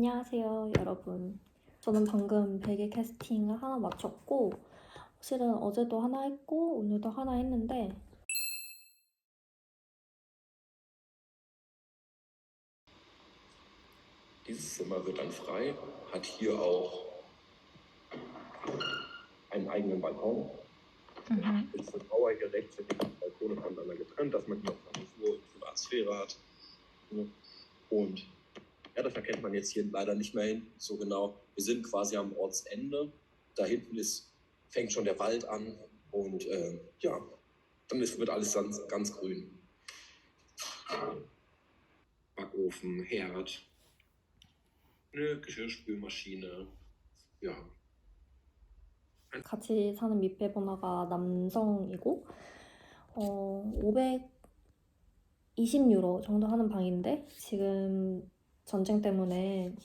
안녕하세요, 여러분. 저는 방금 베개 캐스팅을 하나 마쳤고, 실은 어제도 하나 했고, 오늘도 하나 했는데, Dieses Zimmer wird dann frei, hat hier auch einen eigenen Balkon. Ist für Trauer hier rechtsächlich die Balkone voneinander getrennt, dass man hier auch eine Ruhe und Privatsphäre hat. Und ja, das erkennt man jetzt hier leider nicht mehr hin so genau. Wir sind quasi am Ortsende. Da hinten fängt schon der Wald an und ja, dann wird alles ganz grün. Backofen, Herd, eine Geschirrspülmaschine, ja. 같이 사는 밑배번호가 남성이고, 520유로 정도 하는 방인데, 지금 전쟁 때문에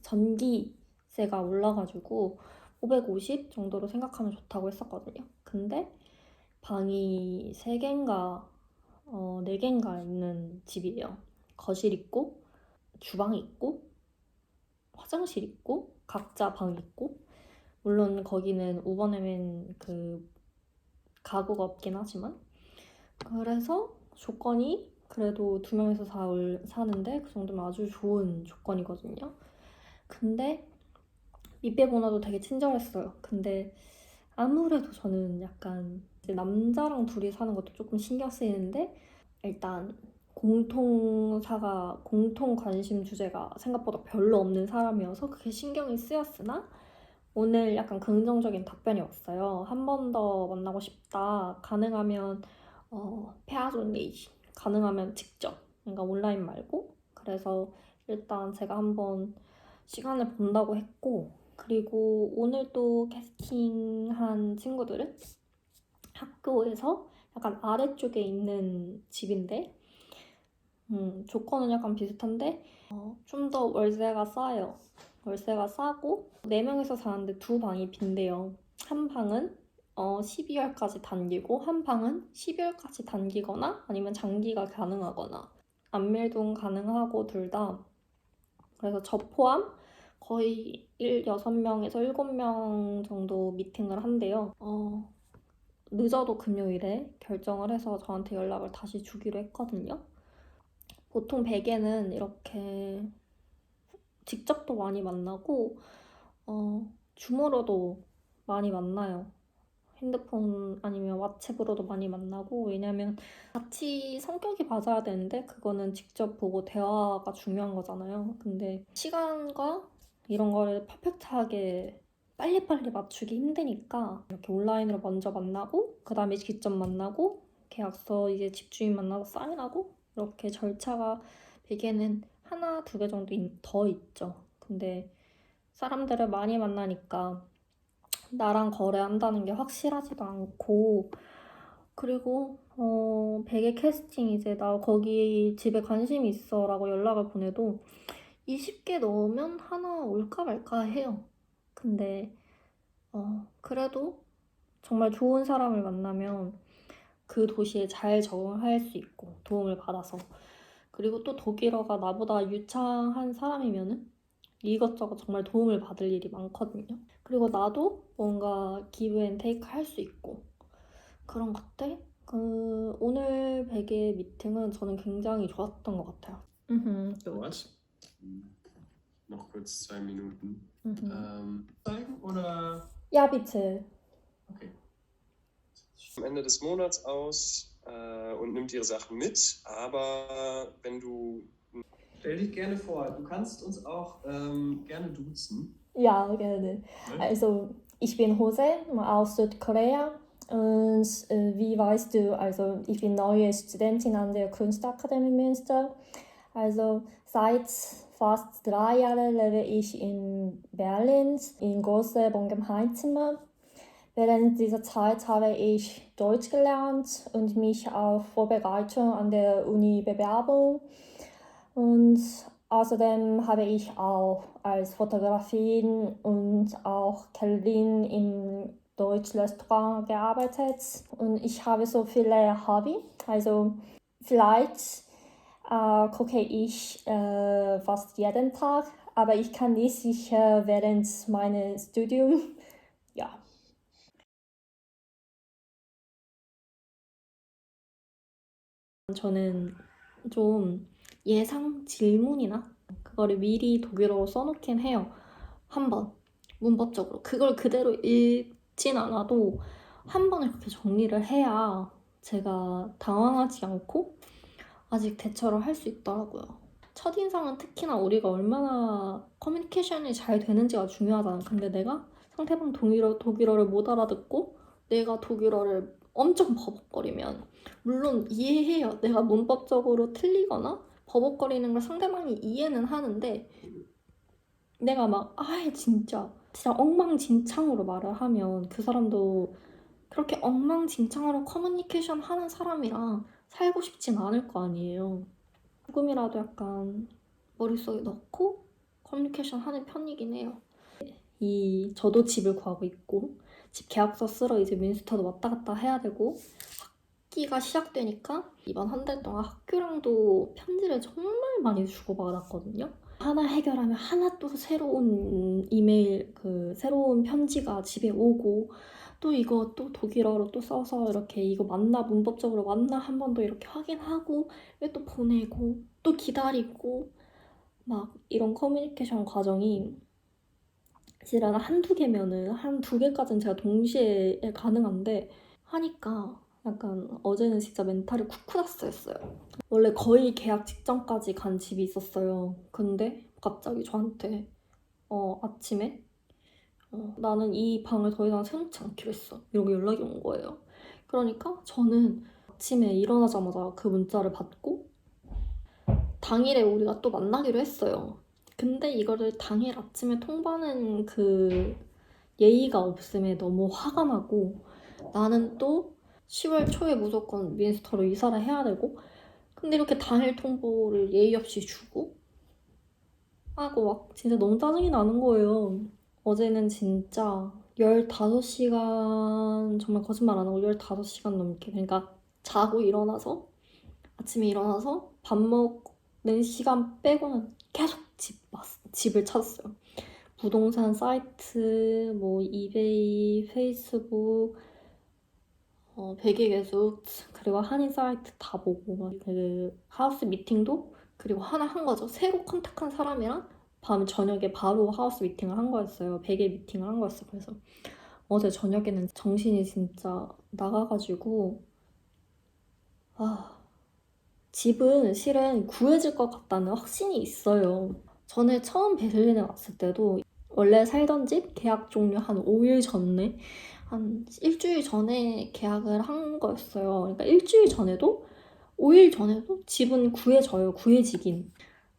전기세가 올라가지고 550 정도로 생각하면 좋다고 했었거든요. 근데 방이 3개인가 4개인가 있는 집이에요. 거실 있고 주방 있고 화장실 있고 각자 방 있고, 물론 거기는 우버네멘 그 가구가 없긴 하지만, 그래서 조건이 그래도 2명이서 사는데 그 정도면 아주 좋은 조건이거든요. 근데 밑배보나도 되게 친절했어요. 근데 아무래도 저는 약간 남자랑 둘이 사는 것도 조금 신경 쓰이는데, 일단 공통 관심 주제가 생각보다 별로 없는 사람이어서 그게 신경이 쓰였으나, 오늘 약간 긍정적인 답변이 왔어요. 한 번 더 만나고 싶다. 가능하면 페아존레이지, 가능하면 직접, 그러니까 온라인 말고. 그래서 일단 제가 한번 시간을 본다고 했고, 그리고 오늘 또 캐스팅한 친구들은 학교에서 약간 아래쪽에 있는 집인데, 조건은 약간 비슷한데 좀 더 월세가 싸요. 월세가 싸고 4명이서 사는데 2방이 빈대요. 한 방은 12월까지 단기고, 한 방은 12월까지 단기거나 아니면 장기가 가능하거나, 안밀동 가능하고 둘 다. 그래서 저 포함 거의 6명에서 7명 정도 미팅을 한대요. 늦어도 금요일에 결정을 해서 저한테 연락을 다시 주기로 했거든요. 보통 베개는 이렇게 직접도 많이 만나고 줌으로도 많이 만나요. 핸드폰 아니면 왓츠으로도 많이 만나고, 왜냐면 같이 성격이 맞아야 되는데 그거는 직접 보고 대화가 중요한 거잖아요. 근데 시간과 이런 거를 퍼펙트하게 빨리빨리 맞추기 힘드니까 이렇게 온라인으로 먼저 만나고, 그 다음에 직접 만나고, 계약서 이제 집주인 만나서 사인하고, 이렇게 절차가 베개는 하나, 2개 정도 더 있죠. 근데 사람들을 많이 만나니까 나랑 거래한다는 게 확실하지도 않고, 그리고 베개 캐스팅 이제 나 거기 집에 관심이 있어 라고 연락을 보내도 20개 넣으면 하나 올까 말까 해요. 근데 그래도 정말 좋은 사람을 만나면 그 도시에 잘 적응할 수 있고 도움을 받아서, 그리고 또 독일어가 나보다 유창한 사람이면은 이것저것 정말 도움을 받을 일이 많거든요. 그리고 나도 뭔가 기브 앤 테이크 할 수 있고 그런 것들. 오늘 베개 미팅은 저는 굉장히 좋았던 것 같아요. Dort. Noch kurz 2 Minuten. Zeigen oder? Ja, bitte. Okay. Am Ende des Monats aus und nimmt ihre Sachen mit, aber wenn du. Stell dich gerne vor, du kannst uns auch gerne duzen. Ja, gerne. Also, ich bin Jose aus Südkorea und wie weißt du, also ich bin neue Studentin an der Kunstakademie Münster. Also seit fast 3 Jahren lebe ich in Berlin in große Bongenheimzimmer. Während dieser Zeit habe ich Deutsch gelernt und mich auf Vorbereitung an der Uni-Bewerbung. Und außerdem habe ich auch als Fotografin und auch Kellnerin im Deutschrestaurant gearbeitet. Und ich habe so viele Hobbys. Also vielleicht Gucke ich fast jeden Tag, aber ich kann nicht sicher während meines Studiums. Ja. 저는 좀 예상 질문이나 그거를 미리 독일어로 써놓긴 해요. 한번 문법적으로 그걸 그대로 읽진 않아도 한 번을 그렇게 정리를 해야 제가 당황하지 않고 아직 대처를 할 수 있더라고요. 첫인상은 특히나 우리가 얼마나 커뮤니케이션이 잘 되는지가 중요하잖아. 근데 내가 상대방 독일어를 못 알아듣고 내가 독일어를 엄청 버벅거리면 물론 이해해요. 내가 문법적으로 틀리거나 버벅거리는 걸 상대방이 이해는 하는데 내가 막 아예 진짜 엉망진창으로 말을 하면 그 사람도 그렇게 엉망진창으로 커뮤니케이션 하는 사람이랑 살고 싶진 않을 거 아니에요. 조금이라도 약간 머릿속에 넣고 커뮤니케이션 하는 편이긴 해요. 저도 집을 구하고 있고 집 계약서 쓰러 이제 민스터도 왔다 갔다 해야 되고 학기가 시작되니까 이번 한 달 동안 학교랑도 편지를 정말 많이 주고받았거든요. 하나 해결하면 하나 또 새로운 이메일, 새로운 편지가 집에 오고 또 이거 또 독일어로 또 써서 이렇게 이거 맞나 문법적으로 맞나 한 번 더 이렇게 확인하고 또 보내고 또 기다리고 막 이런 커뮤니케이션 과정이 실은 한두 개면은 한 두 개까지는 제가 동시에 가능한데 하니까 약간 어제는 진짜 멘탈이 쿠쿠다스였어요. 원래 거의 계약 직전까지 간 집이 있었어요. 근데 갑자기 저한테 아침에 나는 이 방을 더 이상 세놓지 않기로 했어. 이러고 연락이 온 거예요. 그러니까 저는 아침에 일어나자마자 그 문자를 받고 당일에 우리가 또 만나기로 했어요. 근데 이거를 당일 아침에 통보하는 그 예의가 없음에 너무 화가 나고 나는 또 10월 초에 무조건 민스터로 이사를 해야 되고 근데 이렇게 당일 통보를 예의 없이 주고 하고 막 진짜 너무 짜증이 나는 거예요. 어제는 진짜 15시간 정말 거짓말 안 하고 15시간 넘게 그러니까 자고 일어나서 아침에 일어나서 밥 먹는 시간 빼고는 계속 집을 찾았어요. 부동산 사이트, 뭐 이베이, 페이스북, 베개개수 그리고 한인 사이트 다 보고 그 하우스 미팅도 그리고 하나 한 거죠. 새로 컨택한 사람이랑 저녁에 바로 하우스 미팅을 한 거였어요. 베개 미팅을 한 거였어요. 그래서 어제 저녁에는 정신이 진짜 나가가지고 집은 실은 구해질 것 같다는 확신이 있어요. 전에 처음 베를린에 왔을 때도 원래 살던 집 계약 종료 한 5일 전에 한 일주일 전에 계약을 한 거였어요. 그러니까 일주일 전에도 5일 전에도 집은 구해지긴.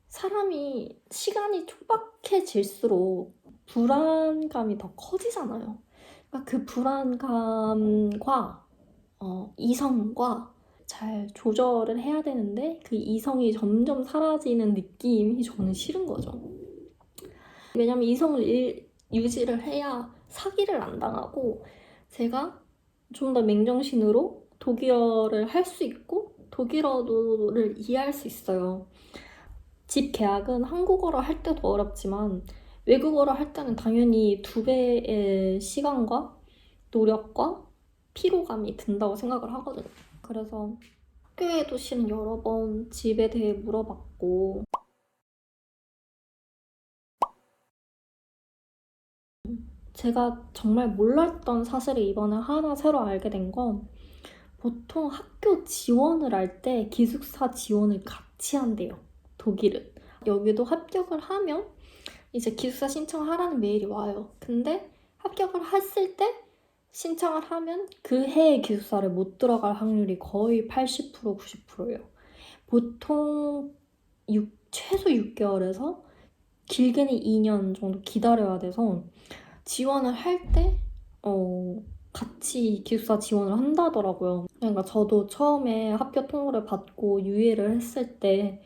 사람이 시간이 촉박해질수록 불안감이 더 커지잖아요. 그러니까 그 불안감과 이성과 잘 조절을 해야 되는데 그 이성이 점점 사라지는 느낌이 저는 싫은 거죠. 왜냐면 이성을 유지를 해야 사기를 안 당하고 제가 좀 더 맨정신으로 독일어를 할 수 있고 독일어를 이해할 수 있어요. 집 계약은 한국어로 할 때도 어렵지만 외국어로 할 때는 당연히 2배의 시간과 노력과 피로감이 든다고 생각을 하거든요. 그래서 학교에도 실은 여러 번 집에 대해 물어봤고 제가 정말 몰랐던 사실을 이번에 하나 새로 알게 된 건 보통 학교 지원을 할 때 기숙사 지원을 같이 한대요. 독일은. 여기도 합격을 하면 이제 기숙사 신청하라는 메일이 와요. 근데 합격을 했을 때 신청을 하면 그 해에 기숙사를 못 들어갈 확률이 거의 80% 90%예요. 보통 최소 6개월에서 길게는 2년 정도 기다려야 돼서 지원을 할 때 같이 기숙사 지원을 한다더라고요. 그러니까 저도 처음에 합격 통보를 받고 유예를 했을 때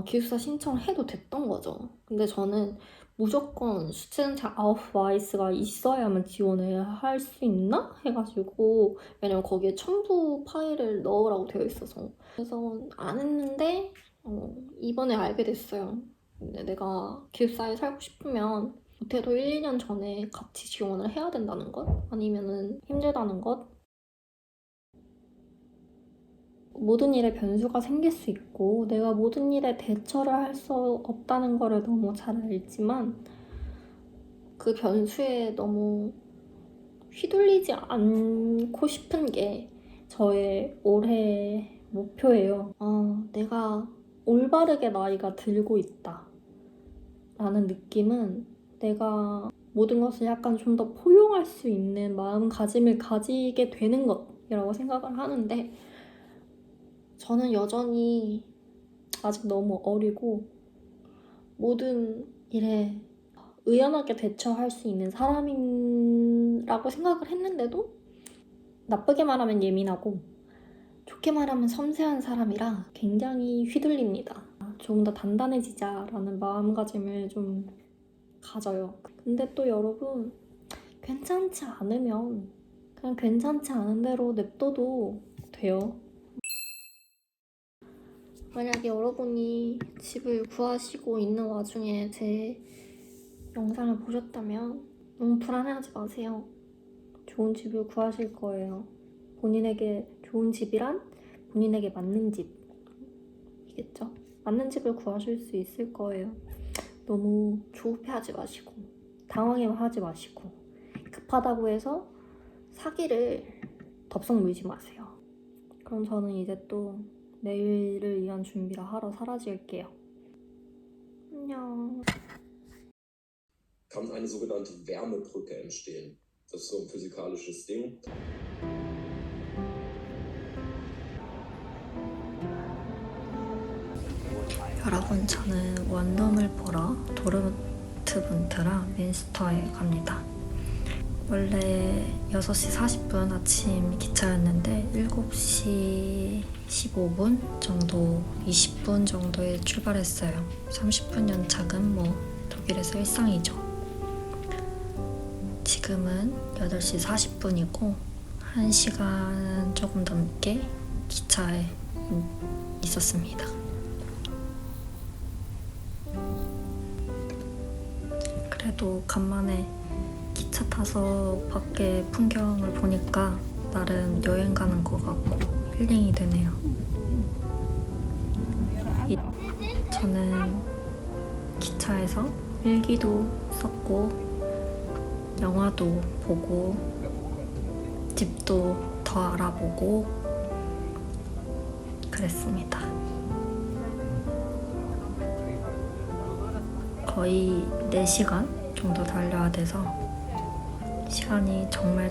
기숙사 신청을 해도 됐던 거죠. 근데 저는 무조건 슈트젠트 아우프바이스가 있어야만 지원을 할 수 있나? 해가지고 왜냐면 거기에 첨부 파일을 넣으라고 되어 있어서 그래서 안 했는데 이번에 알게 됐어요. 근데 내가 기숙사에 살고 싶으면 못해도 1, 2년 전에 같이 지원을 해야 된다는 것? 아니면은 힘들다는 것? 모든 일에 변수가 생길 수 있고 내가 모든 일에 대처를 할 수 없다는 거를 너무 잘 알지만 그 변수에 너무 휘둘리지 않고 싶은 게 저의 올해 목표예요. 내가 올바르게 나이가 들고 있다 라는 느낌은 내가 모든 것을 약간 좀 더 포용할 수 있는 마음가짐을 가지게 되는 것이라고 생각을 하는데 저는 여전히 아직 너무 어리고 모든 일에 의연하게 대처할 수 있는 사람이라고 생각을 했는데도 나쁘게 말하면 예민하고 좋게 말하면 섬세한 사람이라 굉장히 휘둘립니다. 조금 더 단단해지자라는 마음가짐을 좀 가져요. 근데 또 여러분 괜찮지 않으면 그냥 괜찮지 않은 대로 냅둬도 돼요. 만약에 여러분이 집을 구하시고 있는 와중에 제 영상을 보셨다면 너무 불안해하지 마세요. 좋은 집을 구하실 거예요. 본인에게 좋은 집이란 본인에게 맞는 집이겠죠? 맞는 집을 구하실 수 있을 거예요. 너무 조급해하지 마시고 당황해하지 마시고 급하다고 해서 사기를 덥석 물지 마세요. 그럼 저는 이제 또 내일을 위한 준비를 하러 사라질게요. 안녕. Kann eine sogenannte Wärmebrücke entstehen. Das ist so ein physikalisches Ding. 여러분, 저는 원룸을 보러 도르트문트랑 윈스터에 갑니다. 원래 6시 40분 아침 기차였는데 7시 15분 정도, 20분 정도에 출발했어요. 30분 연착은 뭐 독일에서 일상이죠. 지금은 8시 40분이고 1시간 조금 넘게 기차에 있었습니다. 그래도 간만에 기차 타서 밖에 풍경을 보니까 나름 여행 가는 것 같고 힐링이 되네요. 저는 기차에서 일기도 썼고 영화도 보고 집도 더 알아보고 그랬습니다. 거의 4시간 정도 달려야 돼서 시간이 정말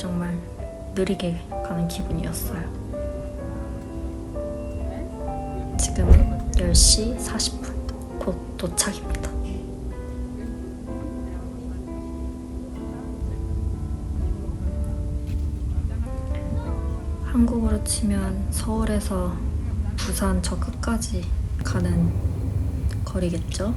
느리게 가는 기분이었어요. 지금은 10시 40분, 곧 도착입니다. 한국으로 치면 서울에서 부산 저 끝까지 가는 거리겠죠?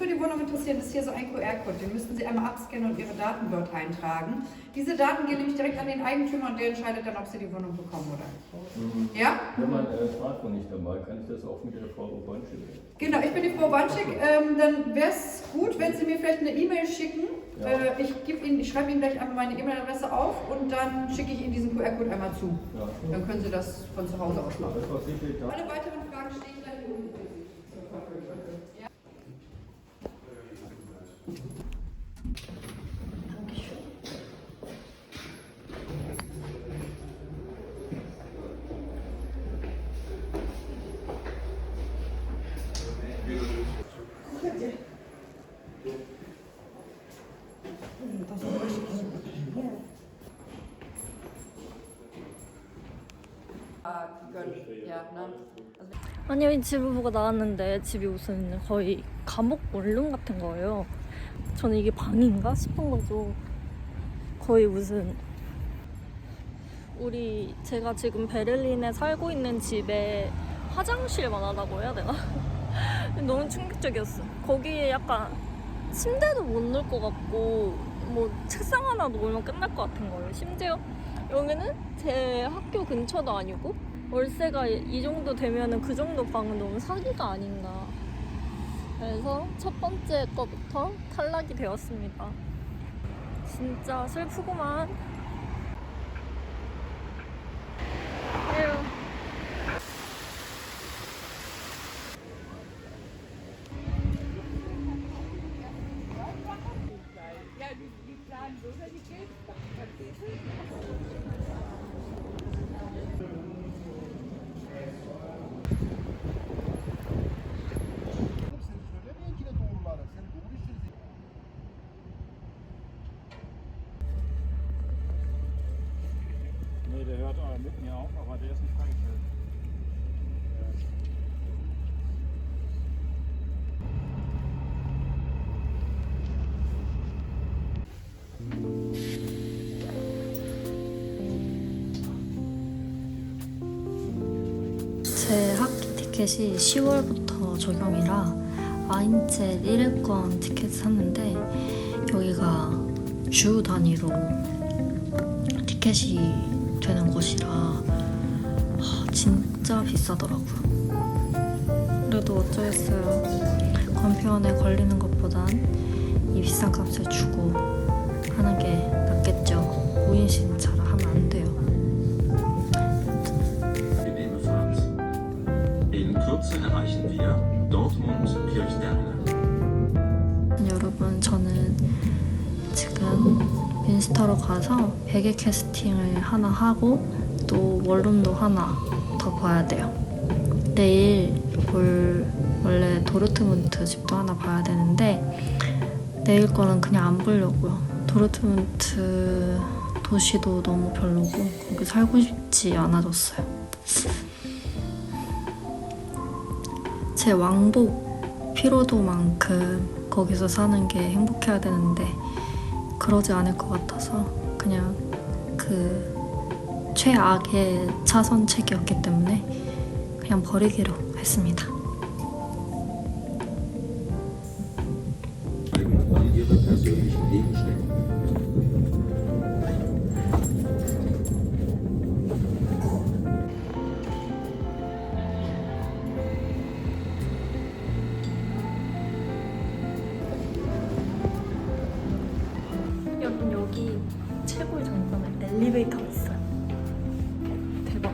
Für die Wohnung interessiert, ist hier so ein QR-Code. Den müssten Sie einmal abscannen und Ihre Daten dort eintragen. Diese Daten gehen nämlich direkt an den Eigentümer und der entscheidet dann, ob Sie die Wohnung bekommen oder nicht. Ja? Wenn mein Smartphone nicht dabei, kann ich das auch mit der Frau Banschik? Genau, ich bin die Frau Banschik. Dann wäre es gut, wenn Sie mir vielleicht eine E-Mail schicken. Ja. Ich schreibe Ihnen gleich einmal meine E-Mail-Adresse auf und dann schicke ich Ihnen diesen QR-Code einmal zu. Ja. Dann können Sie das von zu Hause aus machen. Das war sicherlich da. Alle weiteren Fragen stehen gleich hier unten für Sie. Ja. 아니요, 이 집을 보고 나왔는데 집이 무슨 거의 감옥 원룸 같은 거예요. 저는 이게 방인가 싶은 거죠. 거의 무슨 제가 지금 베를린에 살고 있는 집에 화장실만 하다고 해야 되나? 너무 충격적이었어. 거기에 약간 침대도 못 넣을 것 같고 뭐 책상 하나 놓으면 끝날 것 같은 거예요. 심지어 여기는 제 학교 근처도 아니고 월세가 이 정도 되면은 그 정도 방은 너무 사기가 아닌가. 그래서 첫 번째 거부터 탈락이 되었습니다. 진짜 슬프구만. 에휴. Nee, der hört mit mir auf, aber der ist nicht freigeschaltet. 제 학기 티켓이 10월부터 적용이라 아인제 1일권 티켓 샀는데 여기가 주 단위로 티켓이 되는 곳이라 진짜 비싸더라고요. 그래도 어쩌겠어요. 건폐원에 걸리는 것보단 이 비싼 값을 주고 하는 게 낫겠죠. 무인신차라 하면 안 돼요. In Kürze erreichen wir Dortmund-Kirchderne. 여러분, 저는 지금 인스타로 가서 베개 캐스팅을 하나 하고 또 원룸도 하나 더 봐야 돼요. 내일 원래 도르트문트 집도 하나 봐야 되는데 내일 거는 그냥 안 보려고요. 도르트문트 도시도 너무 별로고 거기 살고 싶지 않아졌어요. 제 왕복 피로도만큼 거기서 사는 게 행복해야 되는데 그러지 않을 것 같아서 그냥 그 최악의 차선책이었기 때문에 그냥 버리기로 했습니다. An ihre persönlichen Gegenstände. 여러분, 여기 최고의 장점은 엘리베이터가 있어요. 대박.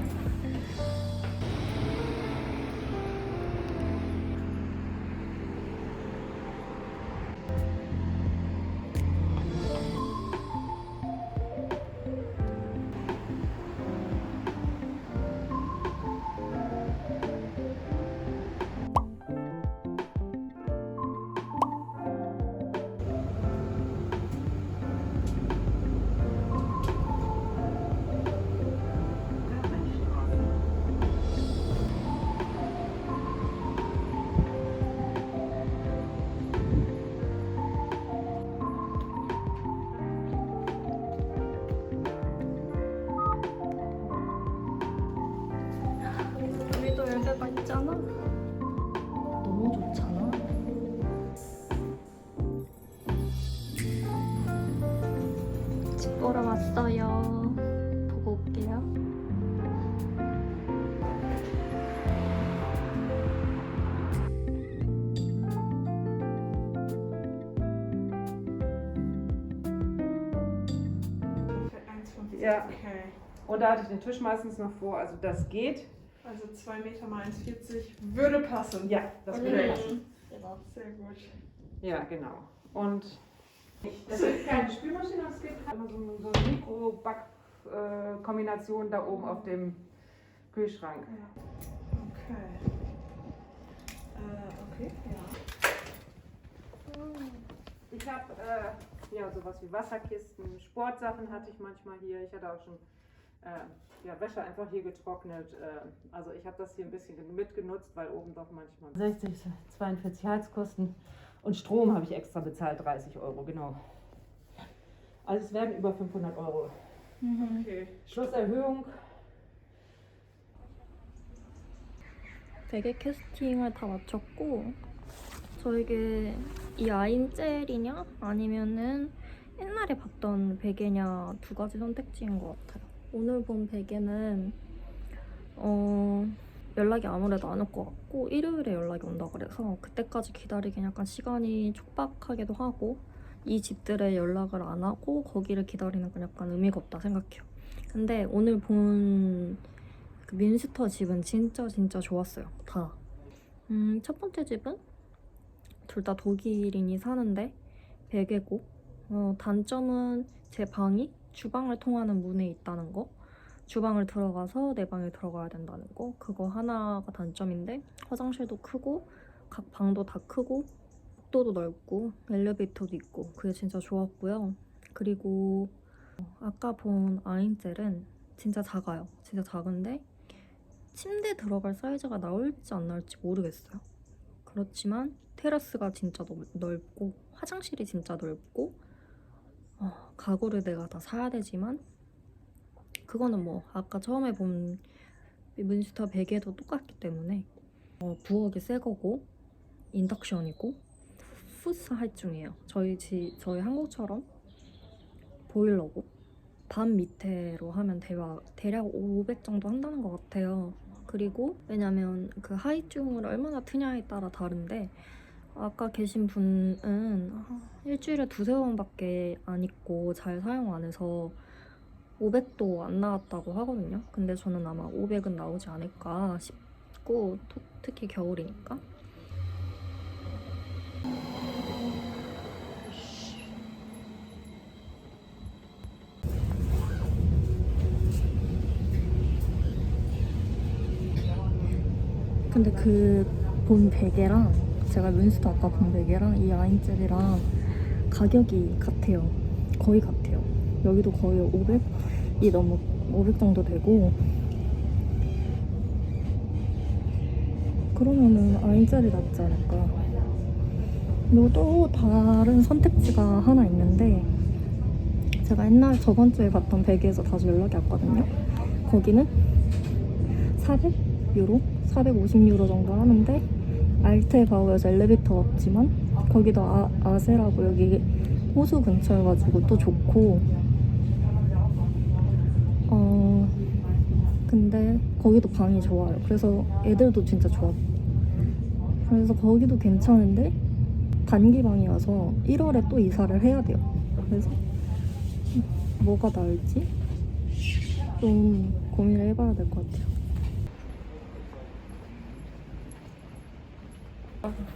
여기도 열쇠가 있잖아. 너무 좋잖아. 집 보러 왔어요. 보고 올게요. Ja, und da hatte ich den Tisch meistens noch vor, also das geht. Also 2 Meter mal 1,40 würde passen. Ja, das würde passen. Sehr gut. Ja, genau. Und das ist keine Spülmaschine, es gibt immer so eine Mikro-Back-Kombination da oben auf dem Kühlschrank. Okay. Okay, ja. Ich habe ja sowas wie Wasserkisten, Sportsachen hatte ich manchmal hier. Ich hatte auch schon ja, Wäsche einfach hier getrocknet. Also ich habe das hier ein bisschen mitgenutzt, weil oben doch manchmal 60, 42 Heizkosten und Strom habe ich extra bezahlt, 30 Euro, genau. Also es werden über 500 Euro. Okay. Schlusserhöhung. 베개 캐스팅을 다 마쳤고 저 이게 이 아인 젤이냐 아니면은 옛날에 봤던 베개냐 두 가지 선택지인 것 같아요. 오늘 본 베개는 연락이 아무래도 안 올 것 같고 일요일에 연락이 온다 그래서 그때까지 기다리긴 약간 시간이 촉박하기도 하고 이 집들에 연락을 안 하고 거기를 기다리는 건 약간 의미가 없다 생각해요. 근데 오늘 본 그 민스터 집은 진짜 좋았어요. 다. 첫 번째 집은 둘 다 독일인이 사는데 베개고 단점은 제 방이 주방을 통하는 문에 있다는 거, 주방을 들어가서 내 방에 들어가야 된다는 거, 그거 하나가 단점인데 화장실도 크고 각 방도 다 크고 복도도 넓고 엘리베이터도 있고 그게 진짜 좋았고요. 그리고 아까 본 아인젤은 진짜 작아요. 진짜 작은데 침대 들어갈 사이즈가 나올지 안 나올지 모르겠어요. 그렇지만 테라스가 진짜 넓고 화장실이 진짜 넓고 가구를 내가 다 사야 되지만 그거는 뭐 아까 처음에 본 민스터 베개도 똑같기 때문에 부엌이 새 거고 인덕션이고 푸스 할 중이에요. 저희 한국처럼 보일러고 반 밑에로 하면 대략 500 정도 한다는 것 같아요. 그리고 왜냐면 그 하이중을 얼마나 트냐에 따라 다른데 아까 계신 분은 일주일에 2-3번밖에 안 입고 잘 사용 안 해서 500도 안 나왔다고 하거든요. 근데 저는 아마 500은 나오지 않을까 싶고 특히 겨울이니까. 근데 그 본 베개랑 제가 민스터 아까 본 베개랑 이 아인젤이랑 가격이 같아요. 거의 같아요. 여기도 거의 500이 넘어 500 정도 되고 그러면은 아인젤이 낫지 않을까. 그리고 또 다른 선택지가 하나 있는데 제가 저번 주에 봤던 베개에서 다시 연락이 왔거든요. 거기는 400유로? 450유로 정도 하는데 알테바우에서 엘리베이터가 없지만 거기도 아세라고 여기 호수 근처여가지고 또 좋고 근데 거기도 방이 좋아요. 그래서 애들도 진짜 좋아. 그래서 거기도 괜찮은데 단기방이어서 1월에 또 이사를 해야 돼요. 그래서 뭐가 나을지 좀 고민을 해봐야 될 것 같아요.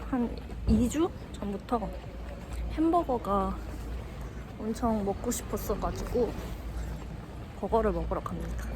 한 2주 전부터 햄버거가 엄청 먹고 싶었어가지고 버거를 먹으러 갑니다.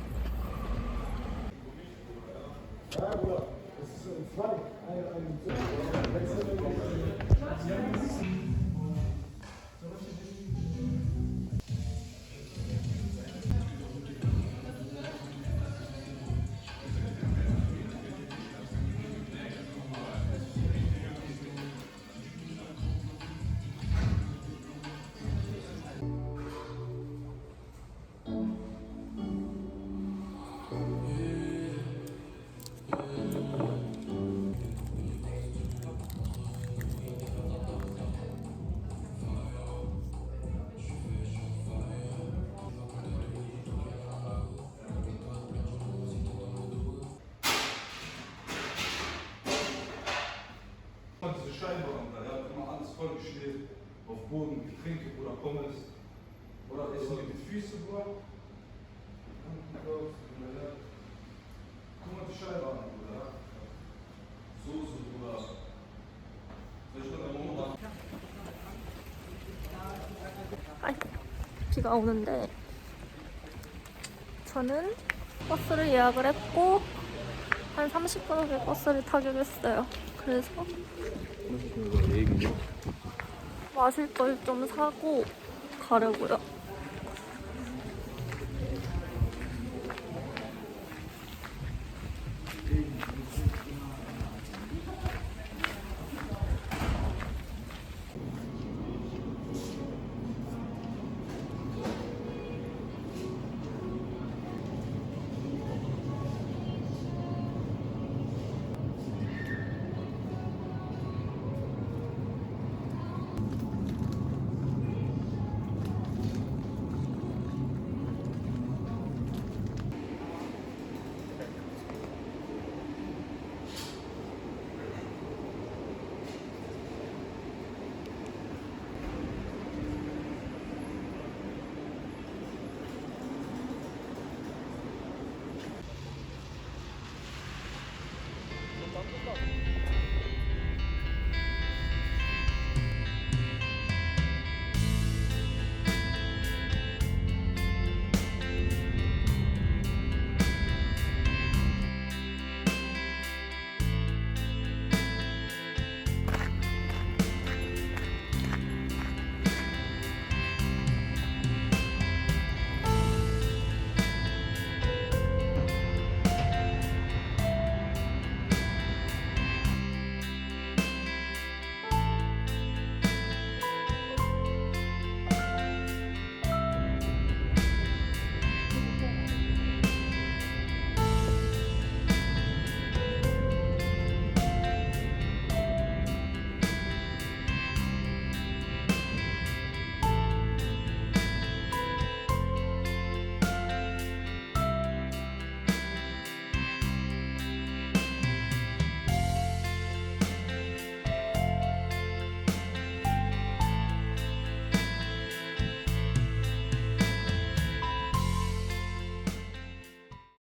Diese Scheinwerfer, ja, immer alles vollgestellt, auf Boden, Getränke oder Pommes oder Essen mit Füßen, Bruder. Guck mal die Scheinwerfer, Bruder. Soße, Bruder. Soll ich mal eine Mama? 비가 오는데 저는 버스를 예약을 했고 한 30분 후에 버스를 타기로 했어요. 그래서 마실 걸 좀 사고 가려고요.